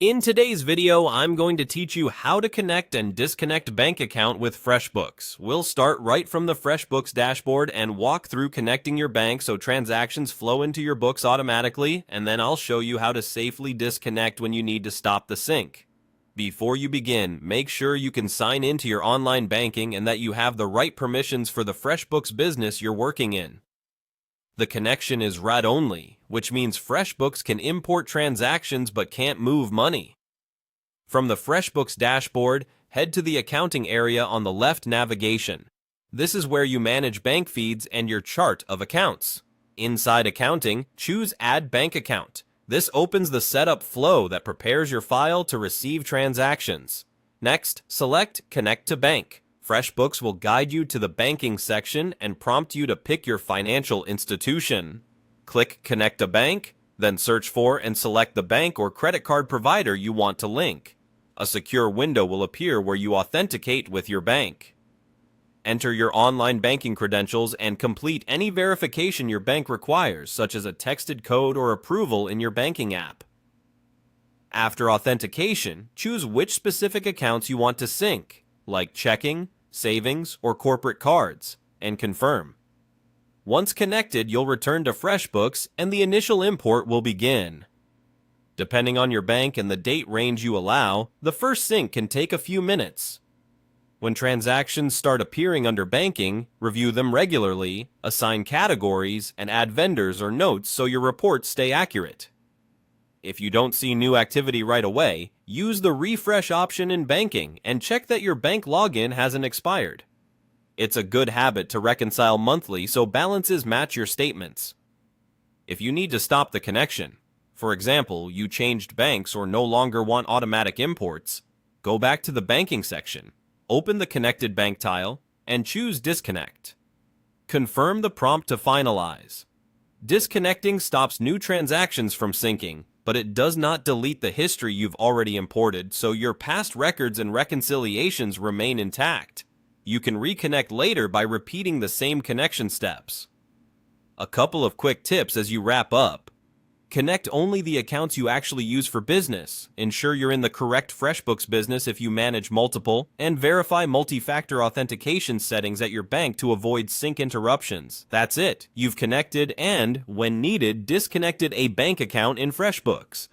In today's video, I'm going to teach you how to connect and disconnect bank account with FreshBooks. We'll start right from the FreshBooks dashboard and walk through connecting your bank so transactions flow into your books automatically, and then I'll show you how to safely disconnect when you need to stop the sync. Before you begin, make sure you can sign into your online banking and that you have the right permissions for the FreshBooks business you're working in. The connection is read-only, which means FreshBooks can import transactions but can't move money. From the FreshBooks dashboard, head to the accounting area on the left navigation. This is where you manage bank feeds and your chart of accounts. Inside accounting, choose Add Bank Account. This opens the setup flow that prepares your file to receive transactions. Next, select Connect to Bank. FreshBooks will guide you to the banking section and prompt you to pick your financial institution. Click Connect a Bank, then search for and select the bank or credit card provider you want to link. A secure window will appear where you authenticate with your bank. Enter your online banking credentials and complete any verification your bank requires, such as a texted code or approval in your banking app. After authentication, choose which specific accounts you want to sync, like checking, savings, or corporate cards, and confirm. Once connected, you'll return to FreshBooks and the initial import will begin. Depending on your bank and the date range you allow, the first sync can take a few minutes. When transactions start appearing under banking, review them regularly, assign categories, and add vendors or notes so your reports stay accurate. If you don't see new activity right away, use the refresh option in banking and check that your bank login hasn't expired. It's a good habit to reconcile monthly so balances match your statements. If you need to stop the connection, for example, you changed banks or no longer want automatic imports, go back to the banking section, open the connected bank tile, and choose Disconnect. Confirm the prompt to finalize. Disconnecting stops new transactions from syncing, but it does not delete the history you've already imported, so your past records and reconciliations remain intact. You can reconnect later by repeating the same connection steps. A couple of quick tips as you wrap up. Connect only the accounts you actually use for business. Ensure you're in the correct FreshBooks business if you manage multiple, and verify multi-factor authentication settings at your bank to avoid sync interruptions. That's it. You've connected and, when needed, disconnected a bank account in FreshBooks.